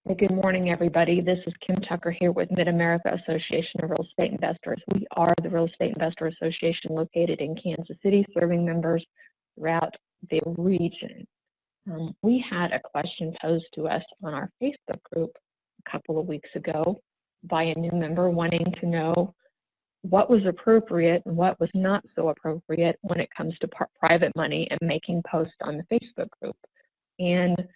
Hey, good morning, everybody. This is Kim Tucker here with Mid-America Association of Real Estate Investors. We are the Real Estate Investor Association located in Kansas City, serving members throughout the region. We had a question posed to us on our Facebook group a couple of weeks ago by a new member wanting to know what was appropriate and what was not so appropriate when it comes to private money and making posts on the Facebook group. And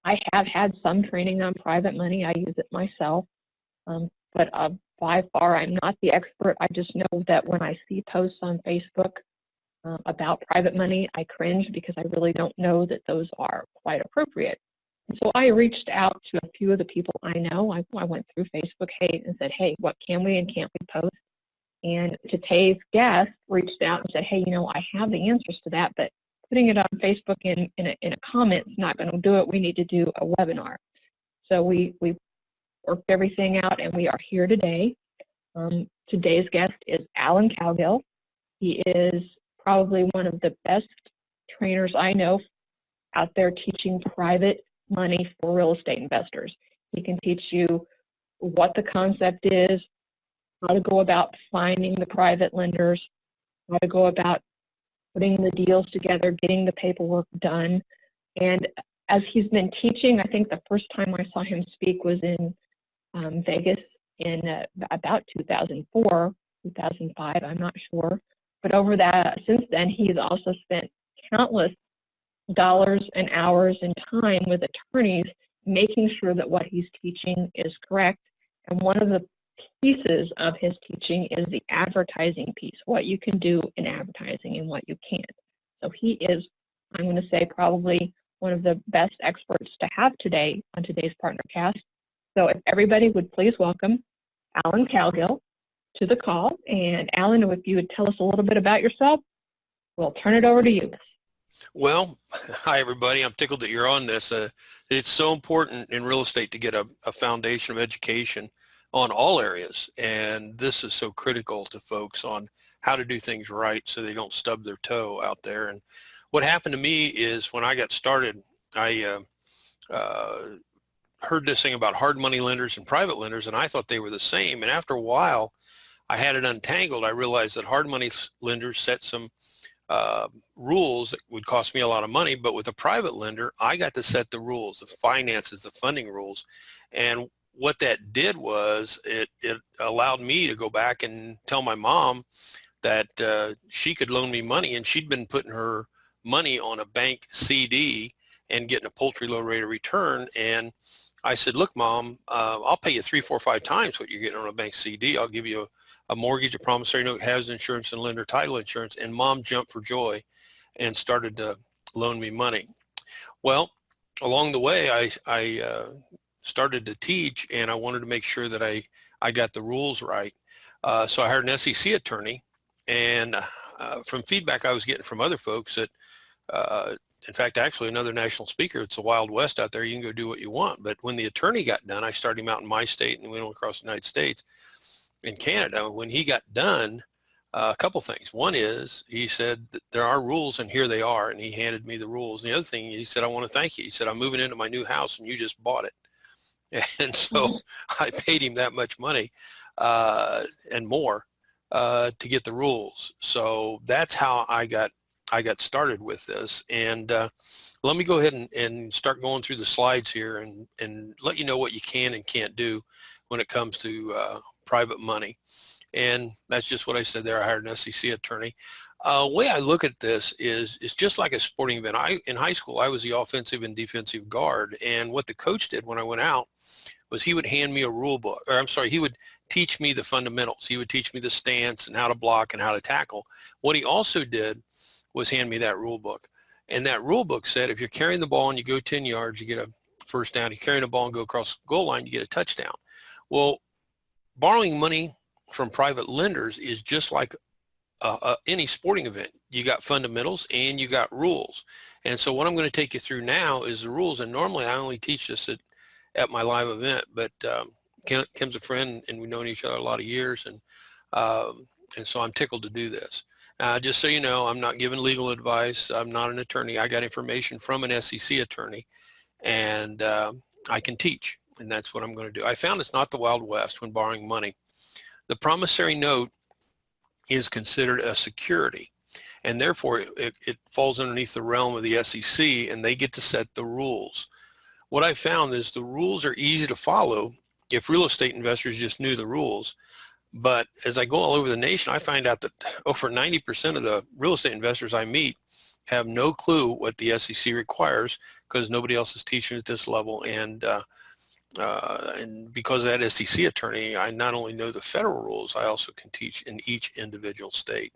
I have had some training on private money. I use it myself, but by far I'm not the expert. I just know that when I see posts on Facebook about private money, I cringe because I really don't know that those are quite appropriate. And so I reached out to a few of the people I know. I went through Facebook and said, hey, what can we and can't we post? And today's guest reached out and said, hey, I have the answers to that, but putting it on Facebook in a comment is not going to do it. We need to do a webinar. So we worked everything out, and we are here today. Today's guest is Alan Cowgill. He is probably one of the best trainers I know out there teaching private money for real estate investors. He can teach you what the concept is, how to go about finding the private lenders, how to go about putting the deals together, getting the paperwork done. And as he's been teaching, I think the first time I saw him speak was in Vegas in about 2004, 2005, I'm not sure. But over that, since then, he's also spent countless dollars and hours and time with attorneys making sure that what he's teaching is correct. And one of the pieces of his teaching is the advertising piece, what you can do in advertising and what you can't. So he is, I'm going to say, probably one of the best experts to have today on today's PartnerCast. So if everybody would please welcome Alan Cowgill to the call. And Alan, if you would tell us a little bit about yourself, we'll turn it over to you. Well, hi everybody. I'm tickled that you're on this. It's so important in real estate to get a foundation of education on all areas, and this is so critical to folks on how to do things right so they don't stub their toe out there. And what happened to me is when I got started, I heard this thing about hard money lenders and private lenders, and I thought they were the same. And after a while, I had it untangled. I realized that hard money lenders set some rules that would cost me a lot of money, but with a private lender, I got to set the rules, the finances, the funding rules. And what that did was it allowed me to go back and tell my mom that she could loan me money, and she'd been putting her money on a bank CD and getting a paltry low rate of return. And I said, look, Mom, I'll pay you 3, 4, 5 times what you're getting on a bank CD. I'll give you a mortgage, a promissory note, housing insurance, and lender title insurance. And Mom jumped for joy and started to loan me money. Well, along the way, I started to teach, and I wanted to make sure that I got the rules right. So I hired an SEC attorney, and from feedback I was getting from other folks that, in fact, actually another national speaker, it's the Wild West out there, you can go do what you want. But when the attorney got done, I started him out in my state and went all across the United States and Canada. When he got done, a couple things. One is he said that there are rules and here they are, and he handed me the rules. And the other thing, he said, I want to thank you. He said, I'm moving into my new house and you just bought it. And so I paid him that much money and more to get the rules. So that's how I got started with this. And let me go ahead and start going through the slides here and let you know what you can and can't do when it comes to private money. And that's just what I said there. I hired an SEC attorney. Way I look at this is just like a sporting event. In high school, I was the offensive and defensive guard. And what the coach did when I went out was he would hand me a rule book, or I'm sorry, he would teach me the fundamentals. He would teach me the stance and how to block and how to tackle. What he also did was hand me that rule book. And that rule book said, if you're carrying the ball and you go 10 yards, you get a first down. If you're carrying the ball and go across the goal line, you get a touchdown. Well, borrowing money from private lenders is just like any sporting event. You got fundamentals and you got rules. And so what I'm going to take you through now is the rules. And normally I only teach this at my live event, but Kim's a friend and we've known each other a lot of years. And so I'm tickled to do this. Just so you know, I'm not giving legal advice. I'm not an attorney. I got information from an SEC attorney. And I can teach, and that's what I'm going to do. I found it's not the Wild West when borrowing money. The promissory note is considered a security, and therefore it falls underneath the realm of the SEC, and they get to set the rules. What I found is the rules are easy to follow if real estate investors just knew the rules. But as I go all over the nation, I find out that over 90% of the real estate investors I meet have no clue what the SEC requires because nobody else is teaching at this level. And because of that SEC attorney, I not only know the federal rules, I also can teach in each individual state.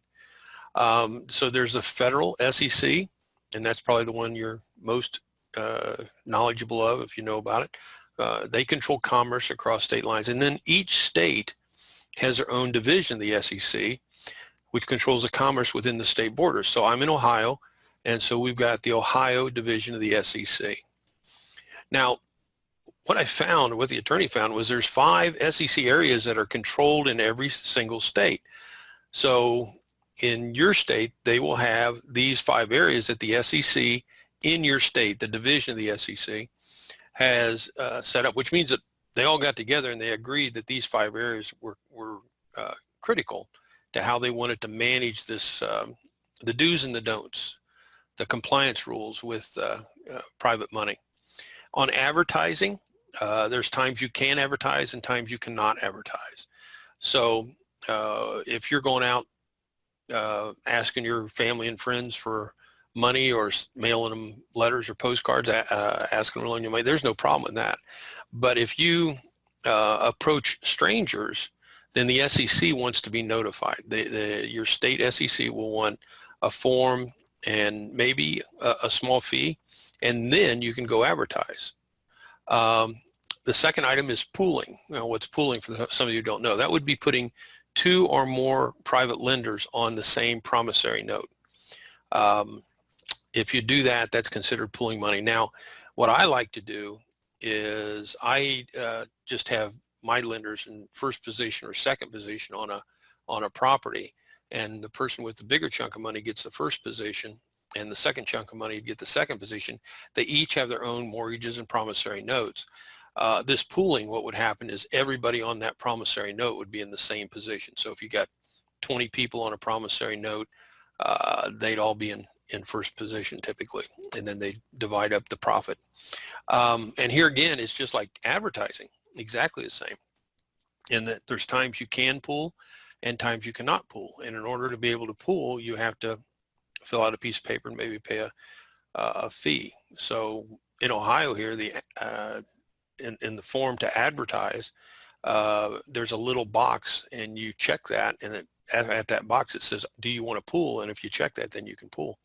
So there's the federal SEC, and that's probably the one you're most knowledgeable of if you know about it. They control commerce across state lines. And then each state has their own division, the SEC, which controls the commerce within the state borders. So I'm in Ohio, and so we've got the Ohio division of the SEC. Now, what I found, what the attorney found, was there's 5 SEC areas that are controlled in every single state. So in your state, they will have these 5 areas that the SEC in your state, the division of the SEC, has set up, which means that they all got together and they agreed that these 5 areas were critical to how they wanted to manage this, the do's and the don'ts, the compliance rules with private money. On advertising, there's times you can advertise and times you cannot advertise. So if you're going out asking your family and friends for money or mailing them letters or postcards, asking them to loan you money, there's no problem with that. But if you approach strangers, then the SEC wants to be notified. Your state SEC will want a form and maybe a small fee, and then you can go advertise. The second item is pooling. What's pooling for some of you who don't know? That would be putting 2 or more private lenders on the same promissory note. If you do that, that's considered pooling money. Now, what I like to do is I just have my lenders in first position or second position on a property, and the person with the bigger chunk of money gets the first position, and the second chunk of money get the second position. They each have their own mortgages and promissory notes. This pooling, what would happen is everybody on that promissory note would be in the same position. So if you got 20 people on a promissory note, they'd all be in first position typically, and then they divide up the profit. And here again, it's just like advertising, exactly the same, in that there's times you can pool and times you cannot pool. And in order to be able to pool, you have to fill out a piece of paper and maybe pay a fee. So in Ohio here, in the form to advertise, there's a little box, and you check that, and at that box it says, do you want to pool? And if you check that, then you can pool.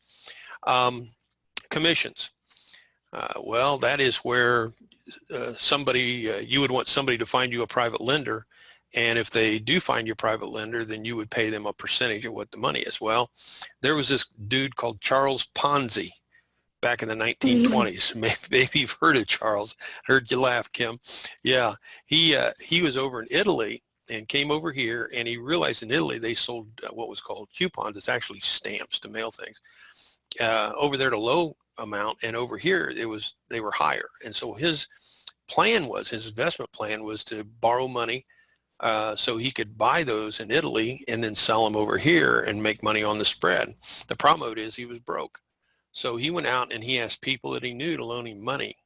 Commissions. Well, that is where you would want somebody to find you a private lender, and if they do find you a private lender, then you would pay them a percentage of what the money is. Well, there was this dude called Charles Ponzi back in the 1920s. Maybe you've heard of Charles. Heard you laugh, Kim. Yeah, he was over in Italy and came over here, and he realized in Italy they sold what was called coupons. It's actually stamps to mail things. Over there at a low amount, and over here they were higher. And so his investment plan was to borrow money so he could buy those in Italy and then sell them over here and make money on the spread. The problem of it is he was broke. So he went out and he asked people that he knew to loan him money.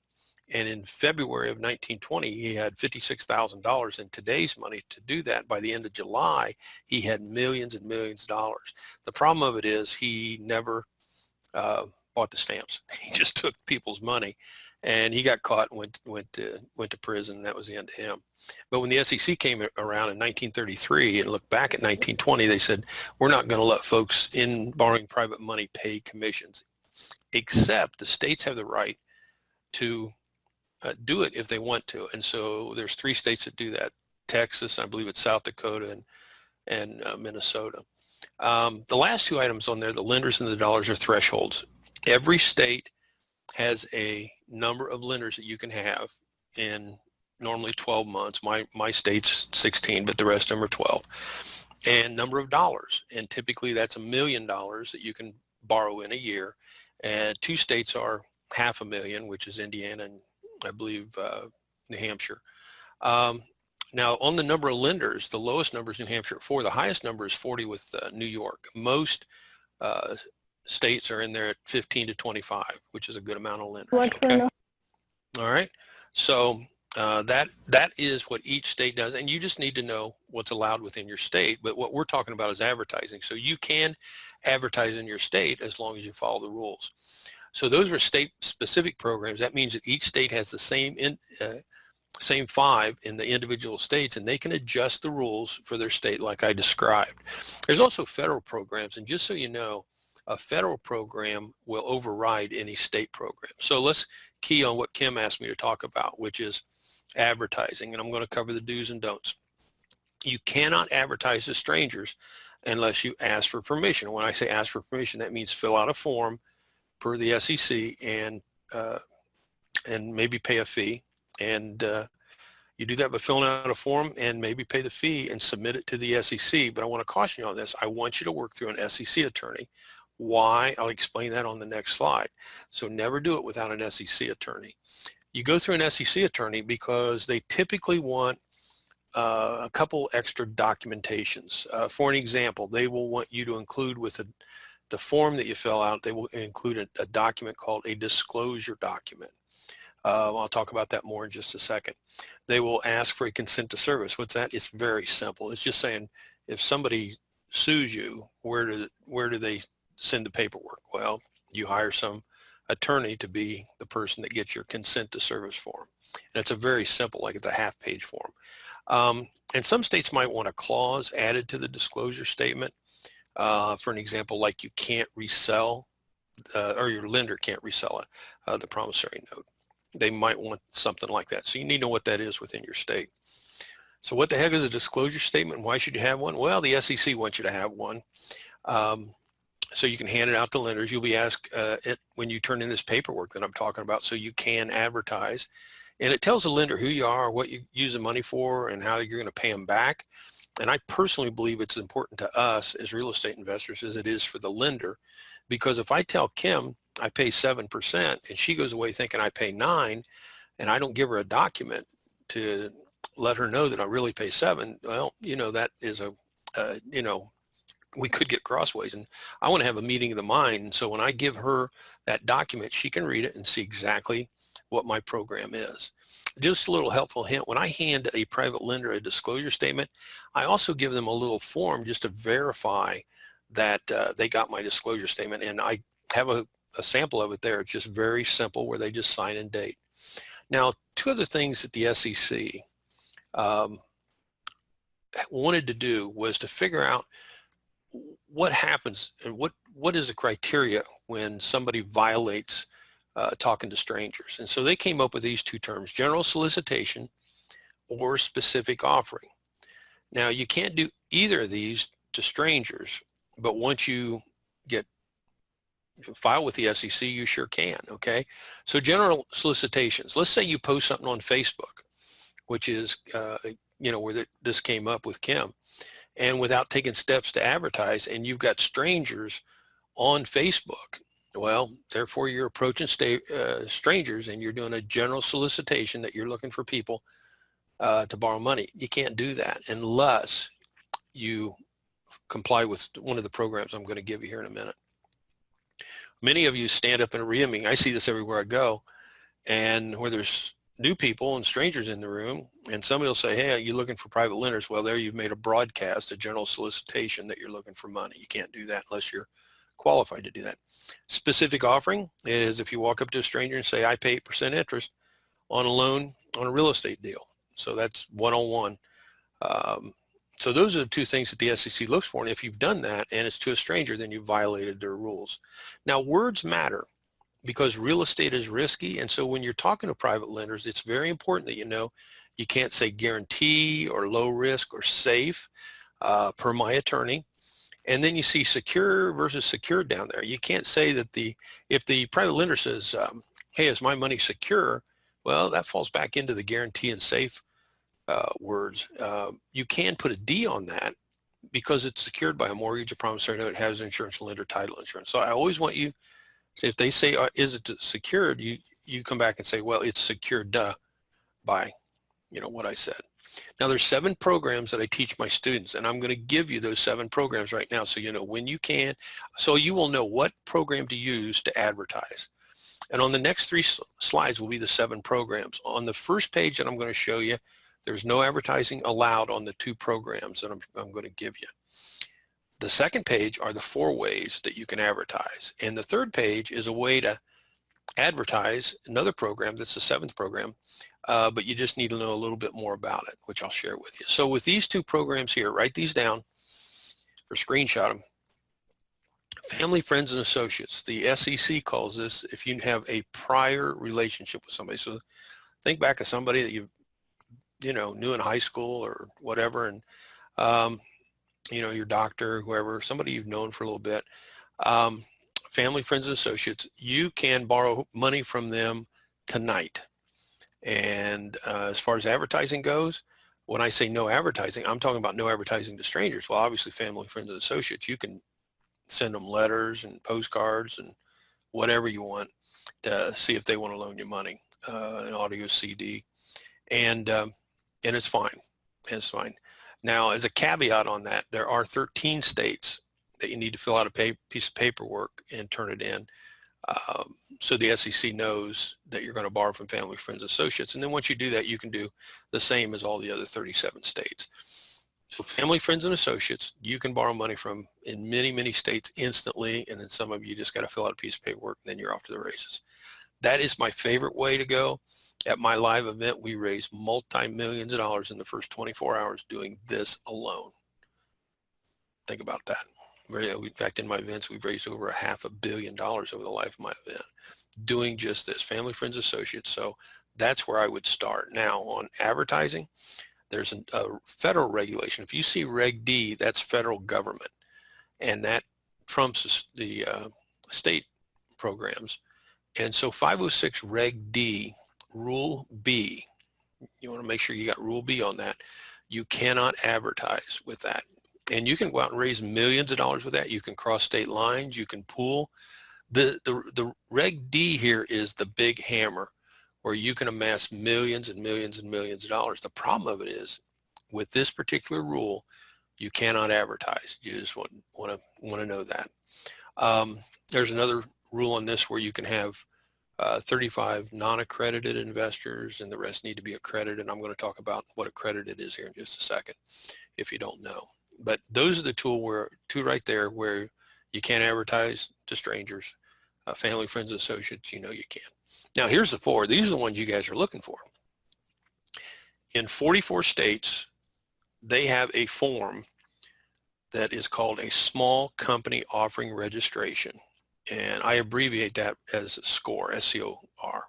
And in February of 1920, he had $56,000 in today's money. To do that, by the end of July, he had millions and millions of dollars. The problem of it is he never bought the stamps. He just took people's money, and he got caught and went to prison, and that was the end of him. But when the SEC came around in 1933 and looked back at 1920, they said, we're not going to let folks in borrowing private money pay commissions, except the states have the right to do it if they want to. And so there's 3 states that do that: Texas, I believe it's South Dakota, and Minnesota. The last 2 items on there, the lenders and the dollars, are thresholds. Every state has a number of lenders that you can have in normally 12 months. My state's 16, but the rest of them are 12. And number of dollars, and typically that's $1 million that you can borrow in a year. And 2 states are $500,000, which is Indiana I believe New Hampshire. Now, on the number of lenders, the lowest number is New Hampshire at 4. The highest number is 40 with New York. Most states are in there at 15 to 25, which is a good amount of lenders. Okay. All right. So that is what each state does, and you just need to know what's allowed within your state. But what we're talking about is advertising. So you can advertise in your state as long as you follow the rules. So those are state-specific programs. That means that each state has the same 5 in the individual states, and they can adjust the rules for their state like I described. There's also federal programs, and just so you know, a federal program will override any state program. So let's key on what Kim asked me to talk about, which is advertising, and I'm going to cover the do's and don'ts. You cannot advertise to strangers unless you ask for permission. When I say ask for permission, that means fill out a form per the SEC and maybe pay a fee. And you do that by filling out a form and maybe pay the fee and submit it to the SEC. But I want to caution you on this. I want you to work through an SEC attorney. Why? I'll explain that on the next slide. So never do it without an SEC attorney. You go through an SEC attorney because they typically want a couple extra documentations. For an example, they will want you to include with the form that you fill out, they will include a document called a disclosure document. I'll talk about that more in just a second. They will ask for a consent to service. What's that? It's very simple. It's just saying if somebody sues you, where do they send the paperwork? Well, you hire some attorney to be the person that gets your consent to service form. And it's a very simple, like it's a half-page form. And some states might want a clause added to the disclosure statement. For an example, like you can't resell, or your lender can't resell the promissory note. They might want something like that. So you need to know what that is within your state. So what the heck is a disclosure statement? Why should you have one? Well, the SEC wants you to have one. So you can hand it out to lenders. You'll be asked when you turn in this paperwork that I'm talking about, so you can advertise. And it tells the lender who you are, what you use the money for, and how you're going to pay them back. And I personally believe it's important to us as real estate investors as it is for the lender, because if I tell Kim I pay 7% and she goes away thinking I pay 9, and I don't give her a document to let her know that I really pay 7, well, you know, that is we could get crossways, and I want to have a meeting of the mind. And so when I give her that document, she can read it and see exactly what my program is. Just a little helpful hint, when I hand a private lender a disclosure statement, I also give them a little form just to verify that they got my disclosure statement, and I have a sample of it there. It's just very simple where they just sign and date. Now, 2 other things that the SEC wanted to do was to figure out what happens and what is the criteria when somebody violates talking to strangers. And so they came up with these 2 terms, general solicitation or specific offering. Now, you can't do either of these to strangers, but once you file with the SEC, you sure can, okay? So general solicitations, let's say you post something on Facebook, which is, where this came up with Kim, and without taking steps to advertise, and you've got strangers on Facebook, well, therefore you're approaching strangers and you're doing a general solicitation that you're looking for people to borrow money. You can't do that unless you comply with one of the programs I'm going to give you here in a minute. Many of you stand up in a REIA meeting. I see this everywhere I go, and where there's new people and strangers in the room, and somebody will say, hey, are you looking for private lenders? Well, there you've made a broadcast, a general solicitation that you're looking for money. You can't do that unless you're qualified to do that. Specific offering is if you walk up to a stranger and say, I pay 8% interest on a loan on a real estate deal. So that's one-on-one. So those are the 2 things that the SEC looks for. And if you've done that and it's to a stranger, then you violated their rules. Now, words matter because real estate is risky. And so when you're talking to private lenders, it's very important that you know you can't say guarantee or low risk or safe per my attorney. And then you see secure versus secured down there. You can't say that if the private lender says, hey, is my money secure? Well, that falls back into the guarantee and safe words. You can put a D on that because it's secured by a mortgage, a promissory note, it has insurance, lender, title insurance. So I always want you So if they say, is it secured, you come back and say, well, it's secured by, what I said. Now there's 7 programs that I teach my students, and I'm going to give you those 7 programs right now so you know when you can, so you will know what program to use to advertise. And on the next 3 slides will be the 7 programs. On the first page that I'm going to show you, there's no advertising allowed on the 2 programs that I'm going to give you. The second page are the 4 ways that you can advertise. And the third page is a way to advertise another program that's the 7th program, but you just need to know a little bit more about it, which I'll share with you. So with these 2 programs here, write these down or screenshot them. Family, friends, and associates. The SEC calls this if you have a prior relationship with somebody. So think back of somebody that you knew in high school or whatever, and your doctor, whoever, somebody you've known for a little bit. Family, friends, and associates, you can borrow money from them tonight. And as far as advertising goes, when I say no advertising, I'm talking about no advertising to strangers. Well, obviously, family, friends, and associates, you can send them letters and postcards and whatever you want to see if they want to loan you money, an audio CD, and it's fine. It's fine. Now, as a caveat on that, there are 13 states that you need to fill out a piece of paperwork and turn it in, so the SEC knows that you're going to borrow from family, friends, associates. And then once you do that, you can do the same as all the other 37 states. So family, friends, and associates, you can borrow money from in many, many states instantly, and then some of you just got to fill out a piece of paperwork, and then you're off to the races. That is my favorite way to go. At my live event, we raise multi-millions of dollars in the first 24 hours doing this alone. Think about that. In fact, in my events, we've raised over $500 million over the life of my event doing just this, family, friends, associates. So that's where I would start. Now on advertising, there's a federal regulation. If you see Reg D, that's federal government, and that trumps the state programs. And so 506 Reg D, Rule B, you want to make sure you got Rule B on that. You cannot advertise with that. And you can go out and raise millions of dollars with that. You can cross state lines. You can pool. The Reg D here is the big hammer where you can amass millions and millions and millions of dollars. The problem of it is with this particular rule, you cannot advertise. You just want to know that. There's another rule on this where you can have 35 non-accredited investors and the rest need to be accredited. And I'm going to talk about what accredited is here in just a second if you don't know. But those are the two right there where you can't advertise to strangers, family, friends, associates, you can. Now here's the 4. These are the ones you guys are looking for. In 44 states, they have a form that is called a small company offering registration. And I abbreviate that as SCOR, S-C-O-R.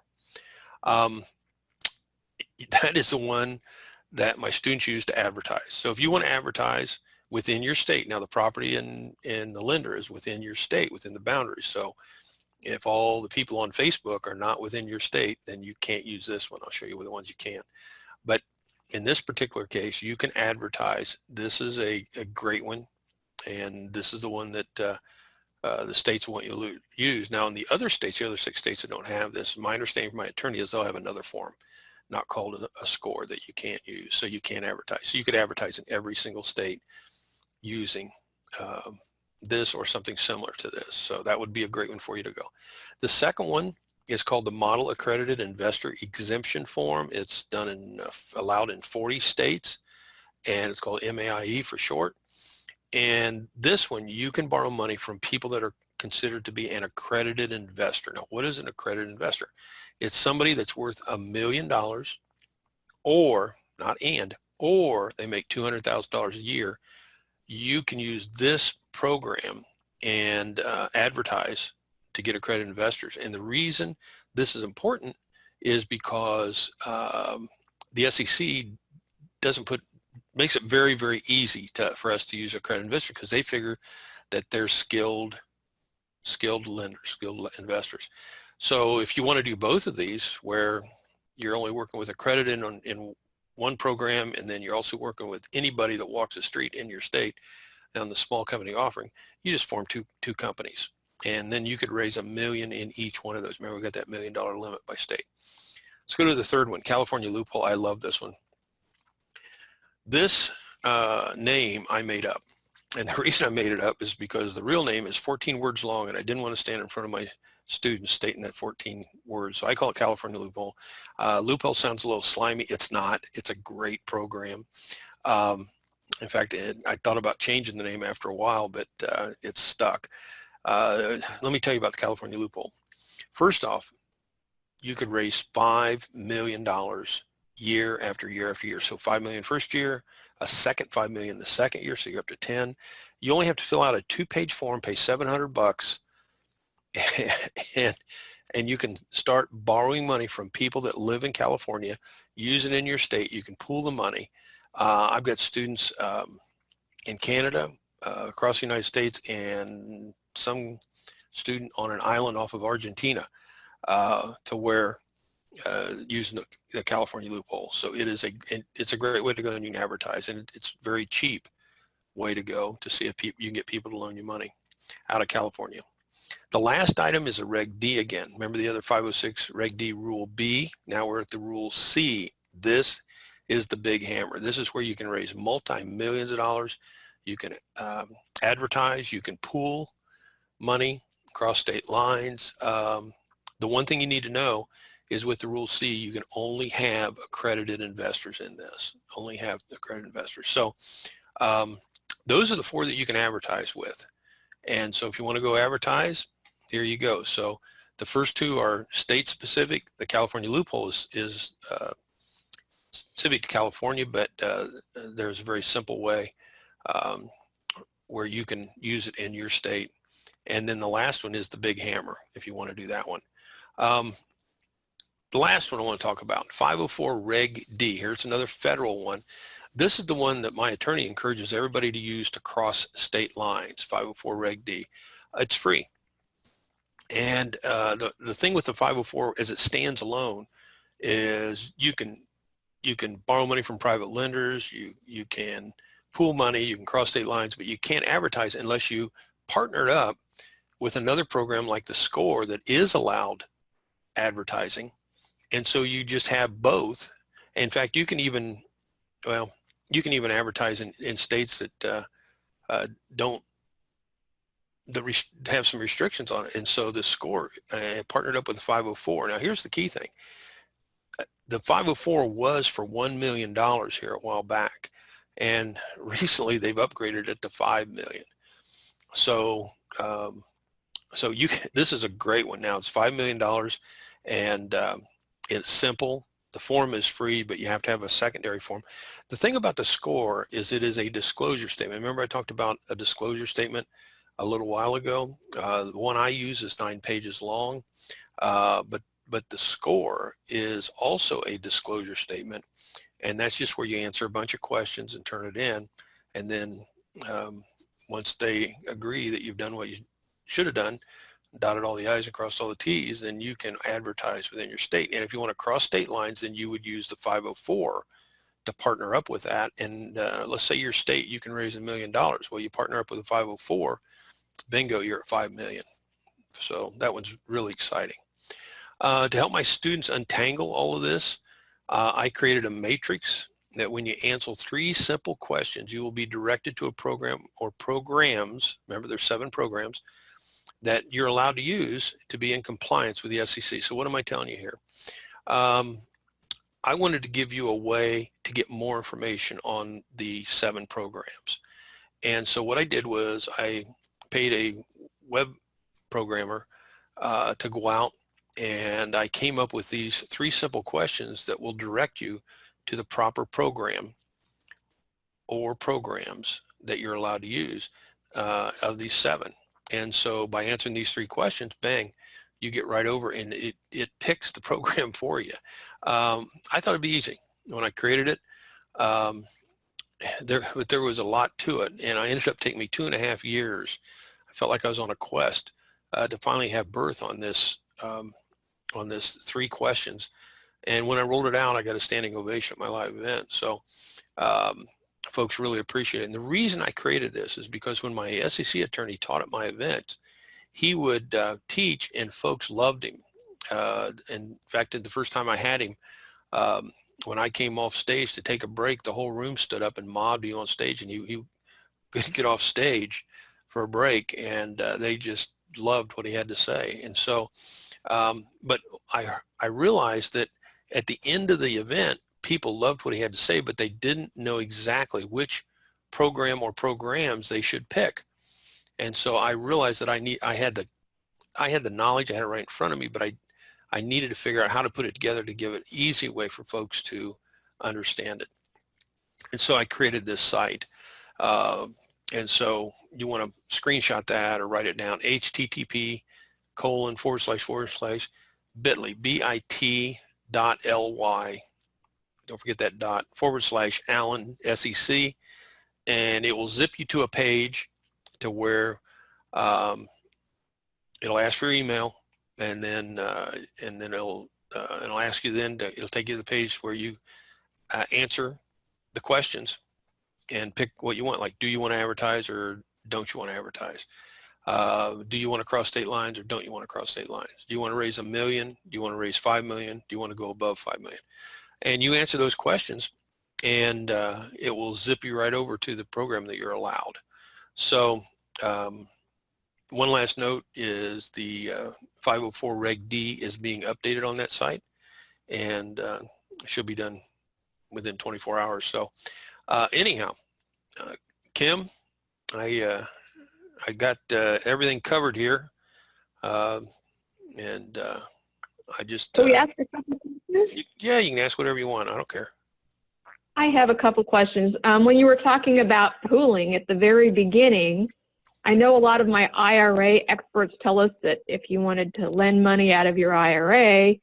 That is the one that my students use to advertise. So if you want to advertise within your state, now the property and the lender is within your state, within the boundaries. So if all the people on Facebook are not within your state, then you can't use this one. I'll show you the ones you can. But in this particular case, you can advertise. This is a great one. And this is the one that the states want you to use. Now in the other states, the other 6 states that don't have this, my understanding from my attorney is they'll have another form, not called a SCOR, that you can't use. So you can't advertise. So you could advertise in every single state using this or something similar to this. So that would be a great one for you to go. The second one is called the Model Accredited Investor Exemption Form. It's done allowed in 40 states, and it's called MAIE for short. And this one, you can borrow money from people that are considered to be an accredited investor. Now, what is an accredited investor? It's somebody that's worth $1 million or they make $200,000 a year. You can use this program and advertise to get accredited investors. And the reason this is important is because the SEC makes it very, very easy for us to use accredited investor because they figure that they're skilled lenders, skilled investors. So if you want to do both of these, where you're only working with accredited in one program, and then you're also working with anybody that walks the street in your state on the small company offering, you just form two companies. And then you could raise $1 million in each one of those. Remember, we got that $1 million limit by state. Let's go to the third one, California loophole. I love this one. This name I made up. And the reason I made it up is because the real name is 14 words long, and I didn't want to stand in front of my students stating that 14 words. So I call it California loophole. Loophole sounds a little slimy. It's not. It's a great program. In fact, I thought about changing the name after a while, but it's stuck. Let me tell you about the California loophole. First off, you could raise $5 million year after year after year. So $5 million first year, a second $5 million the second year, so you're up to 10. You only have to fill out a 2-page form, pay $700, and you can start borrowing money from people that live in California, use it in your state. You can pool the money. I've got students in Canada, across the United States, and some student on an island off of Argentina, to where using the California loophole. So it's a great way to go, and you can advertise, and it's very cheap way to go to see if you can get people to loan you money out of California. The last item is a Reg D again. Remember the other 506 Reg D Rule B? Now we're at the Rule C. This is the big hammer. This is where you can raise multi-millions of dollars. You can advertise, you can pool money across state lines. The one thing you need to know is with the Rule C, you can only have accredited investors in this, only have accredited investors. So those are the 4 that you can advertise with. And so if you want to go advertise, here you go. So the first 2 are state specific. The California loophole is specific to California, but there's a very simple way where you can use it in your state. And then the last one is the big hammer, if you want to do that one. The last one I want to talk about, 504 Reg D. Here's another federal one. This is the one that my attorney encourages everybody to use to cross state lines, 504 Reg D. It's free. And the thing with the 504 as it stands alone is you can borrow money from private lenders, you can pool money, you can cross state lines, but you can't advertise unless you partner up with another program like the SCOR that is allowed advertising. And so you just have both. In fact, you can even advertise in states that have some restrictions on it. And so the SCOR partnered up with the 504. Now here's the key thing. The 504 was for $1 million here a while back, and recently they've upgraded it to $5 million. So this is a great one. Now it's $5 million, and it's simple. The form is free, but you have to have a secondary form. The thing about the SCOR is it is a disclosure statement. Remember I talked about a disclosure statement a little while ago? The one I use is 9 pages long, but the SCOR is also a disclosure statement, and that's just where you answer a bunch of questions and turn it in, and then once they agree that you've done what you should have done, dotted all the I's and crossed all the T's, then you can advertise within your state. And if you want to cross state lines, then you would use the 504 to partner up with that. And let's say your state, you can raise $1 million. Well, you partner up with a 504, bingo, you're at 5 million. So that one's really exciting. To help my students untangle all of this, I created a matrix that when you answer 3 simple questions, you will be directed to a program or programs. Remember, there's 7 programs that you're allowed to use to be in compliance with the SEC. So what am I telling you here? I wanted to give you a way to get more information on the 7 programs. And so what I did was I paid a web programmer to go out, and I came up with these 3 simple questions that will direct you to the proper program or programs that you're allowed to use of these 7. And so by answering these 3 questions, bang, you get right over, and it picks the program for you. I thought it'd be easy when I created it. But there was a lot to it, and I ended up taking me 2.5 years. I felt like I was on a quest to finally have birth on this 3 questions. And when I rolled it out, I got a standing ovation at my live event. So folks really appreciate it. And the reason I created this is because when my SEC attorney taught at my event, he would teach, and folks loved him. In fact, the first time I had him, when I came off stage to take a break, the whole room stood up and mobbed you on stage, and he couldn't get off stage for a break, and they just loved what he had to say. And so, but I realized that at the end of the event, people loved what he had to say, but they didn't know exactly which program or programs they should pick. And so I realized that I had the knowledge, I had it right in front of me, but I needed to figure out how to put it together to give it an easy way for folks to understand it. And so I created this site. And so you want to screenshot that or write it down, http:// bit.ly, bit.ly, don't forget that dot, / Allen SEC, and it will zip you to a page to where it'll ask for your email, and then it'll ask you it'll take you to the page where you answer the questions and pick what you want, like, do you want to advertise or don't you want to advertise? Do you want to cross state lines or don't you want to cross state lines? Do you want to raise $1 million? Do you want to raise $5 million? Do you want to go above $5 million? And you answer those questions, and it will zip you right over to the program that you're allowed. So one last note is the 504 Reg D is being updated on that site, and it should be done within 24 hours. So anyhow, Kim, I got everything covered here, and I just Can we ask a couple questions? Yeah, you can ask whatever you want. I don't care. I have a couple questions. When you were talking about pooling at the very beginning, I know a lot of my IRA experts tell us that if you wanted to lend money out of your IRA,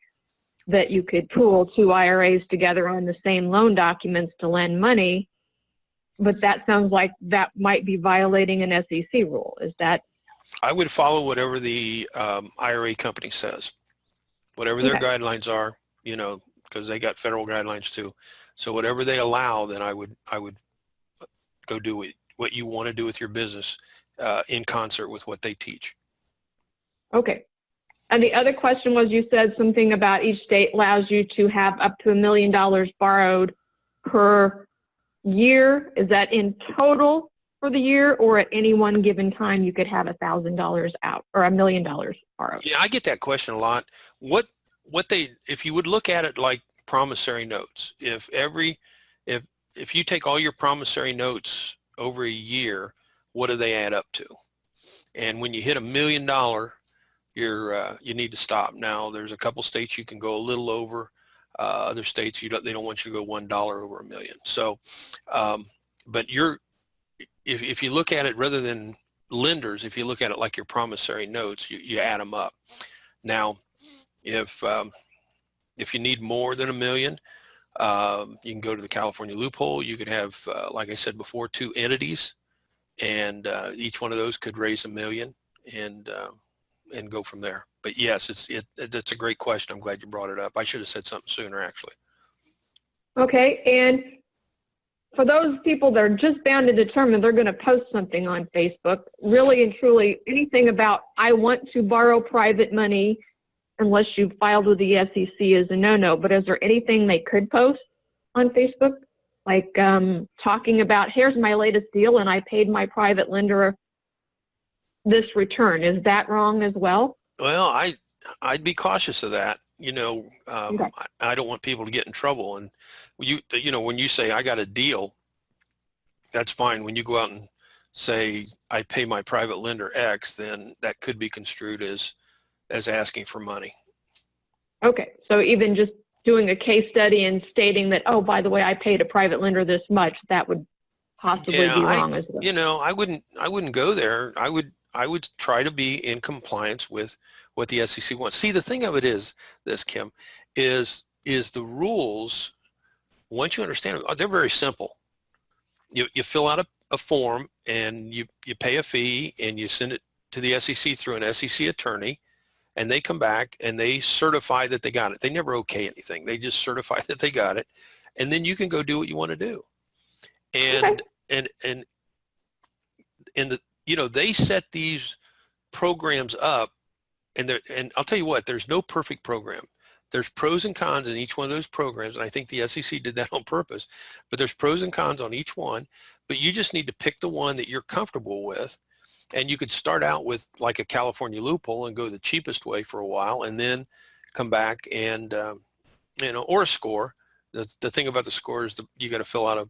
that you could pool 2 IRAs together on the same loan documents to lend money. But that sounds like that might be violating an SEC rule. Is that? I would follow whatever the IRA company says, whatever their guidelines are, you know, because they got federal guidelines too. So whatever they allow, then I would go do what you want to do with your business in concert with what they teach. Okay. And the other question was, you said something about each state allows you to have up to $1 million borrowed per year. Is that in total for the year, or at any one given time you could have $1,000 out or $1 million borrowed? Yeah, I get that question a lot. If you would look at it like promissory notes, if you take all your promissory notes over a year, what do they add up to? And when you hit $1 million, you need to stop. Now, there's a couple states you can go a little over. Other states they don't want you to go $1 over $1 million. So, but if you look at it rather than lenders, if you look at it like your promissory notes, you add them up. Now, if you need more than $1 million, you can go to the California loophole. You could have, like I said before, 2 entities, and each one of those could raise $1 million and go from there. But yes, that's a great question. I'm glad you brought it up. I should have said something sooner, actually. Okay, and for those people that are just bound and determined they're going to post something on Facebook, really and truly anything about I want to borrow private money unless you filed with the SEC is a no-no. But is there anything they could post on Facebook? Like talking about, here's my latest deal and I paid my private lender this return. Is that wrong as well? Well, I'd be cautious of that. You know, Okay. I don't want people to get in trouble. And you know, when you say I got a deal, that's fine. When you go out and say I pay my private lender X, then that could be construed as asking for money. Okay, so even just doing a case study and stating that, oh, by the way, I paid a private lender this much, that would possibly be wrong as well. You know, I wouldn't go there. I would try to be in compliance with what the SEC wants. See, the thing of it is this, Kim, is the rules, once you understand them, they're very simple. You fill out a form and you pay a fee and you send it to the SEC through an SEC attorney, and they come back and they certify that they got it. They never okay anything. They just certify that they got it, and then you can go do what you want to do. And Okay. and you know, they set these programs up, and I'll tell you what, there's no perfect program. There's pros and cons in each one of those programs, and I think the SEC did that on purpose, but there's pros and cons on each one, but you just need to pick the one that you're comfortable with, and you could start out with like a California loophole and go the cheapest way for a while, and then come back and, or a SCOR. The thing about the SCOR is you got to fill out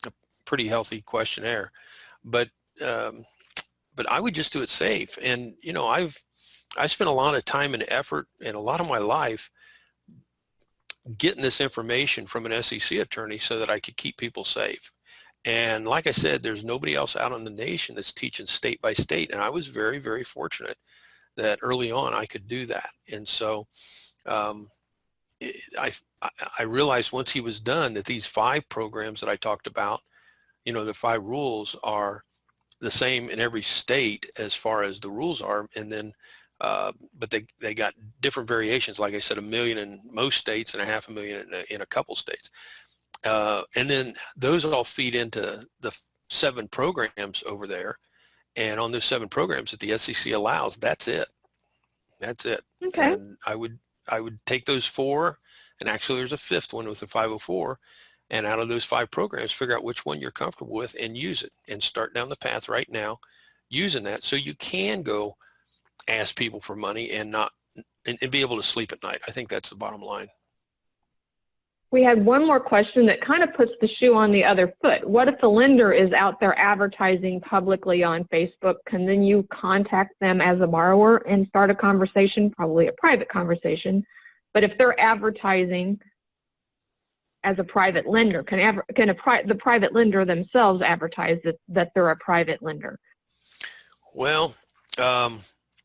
a pretty healthy questionnaire, but I would just do it safe. And, I spent a lot of time and effort and a lot of my life getting this information from an SEC attorney so that I could keep people safe. And like I said, there's nobody else out in the nation that's teaching state by state. And I was very, very fortunate that early on I could do that. And so I realized once he was done that these 5 programs that I talked about, the 5 rules are the same in every state as far as the rules are. And then but they got different variations. Like I said, $1 million in most states and $500,000 in a couple states. And then those all feed into the 7 programs over there. And on those 7 programs that the SEC allows, that's it. That's it. Okay. And I would take those 4, and actually there's a 5th one with the 504. And out of those 5 programs, figure out which one you're comfortable with and use it, and start down the path right now using that so you can go ask people for money and be able to sleep at night. I think that's the bottom line. We had one more question that kind of puts the shoe on the other foot. What if the lender is out there advertising publicly on Facebook? Can then you contact them as a borrower and start a conversation, probably a private conversation? But if they're advertising as a private lender, can the private lender themselves advertise that they're a private lender? Well,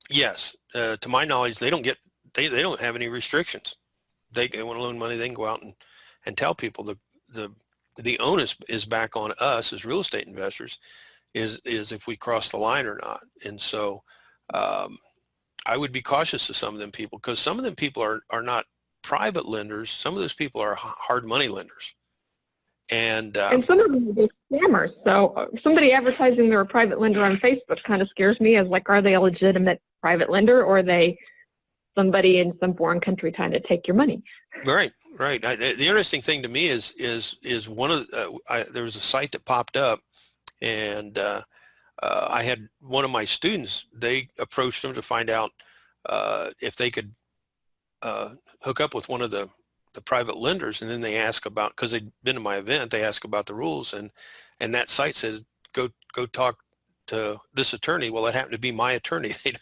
yes. To my knowledge, they don't have any restrictions. They want to loan money, they can go out and tell people. The onus is back on us as real estate investors, is if we cross the line or not. And so I would be cautious of some of them people, because some of them people are not private lenders. Some of those people are hard money lenders. And some of them are just scammers. So somebody advertising they're a private lender on Facebook kind of scares me, as like, are they a legitimate private lender, or are they somebody in some foreign country trying to take your money? Right. The interesting thing to me is one of there was a site that popped up, and I had one of my students, they approached them to find out if they could hook up with one of the private lenders, and then they ask about, because they'd been to my event, they ask about the rules, and that site said, go talk to this attorney. Well, it happened to be my attorney. They'd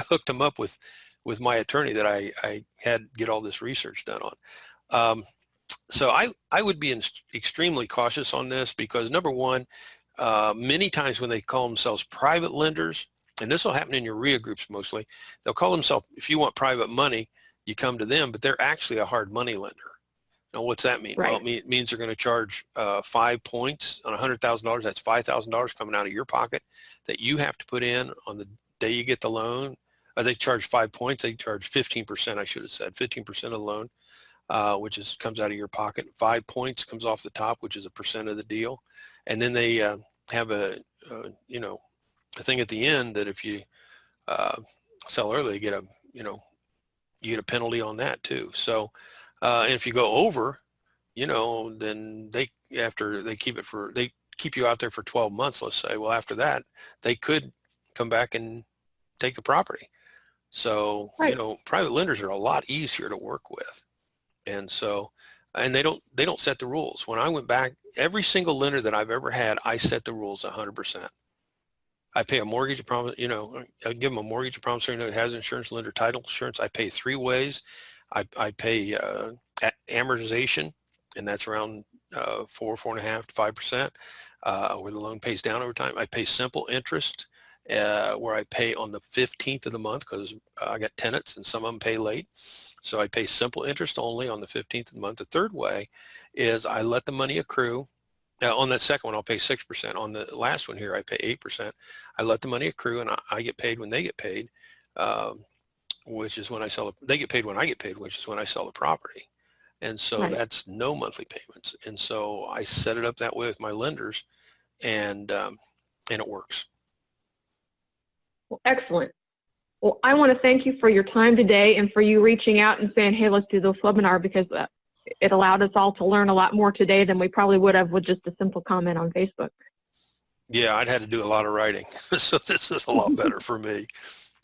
hooked him up with my attorney that I had get all this research done on. So I would be extremely cautious on this, because number one, many times when they call themselves private lenders, and this will happen in your RIA groups mostly, they'll call themselves, if you want private money, you come to them, but they're actually a hard money lender. Now, what's that mean? Right. Well, it means they're going to charge 5 points on $100,000. That's $5,000 coming out of your pocket that you have to put in on the day you get the loan. They charge 5 points. They charge 15%, I should have said, 15% of the loan, which comes out of your pocket. 5 points comes off the top, which is a percent of the deal. And then they have a thing at the end that if you sell early, you get you get a penalty on that too. So, and if you go over, then they keep you out there for 12 months, let's say. Well, after that, they could come back and take the property. So, right. Private lenders are a lot easier to work with. And so, and they don't set the rules. When I went back, every single lender that I've ever had, I set the rules 100%. I pay a mortgage, I give them a mortgage, a promissory note, has insurance, lender title insurance. I pay 3 ways. I pay amortization, and that's around 4.5 to 5%, where the loan pays down over time. I pay simple interest, where I pay on the 15th of the month, because I got tenants and some of them pay late. So I pay simple interest only on the 15th of the month. The third way is I let the money accrue. On that second one, I'll pay 6%. On the last one here, I pay 8%. I let the money accrue, and I get paid when they get paid, which is when I sell it. They get paid when I get paid, which is when I sell the property. And so Right. that's no monthly payments. And so I set it up that way with my lenders, and it works. Well, excellent. Well, I want to thank you for your time today and for you reaching out and saying, hey, let's do this webinar, because it allowed us all to learn a lot more today than we probably would have with just a simple comment on Facebook. Yeah, I'd had to do a lot of writing, so this is a lot better for me.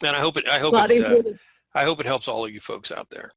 And I hope it helps all of you folks out there.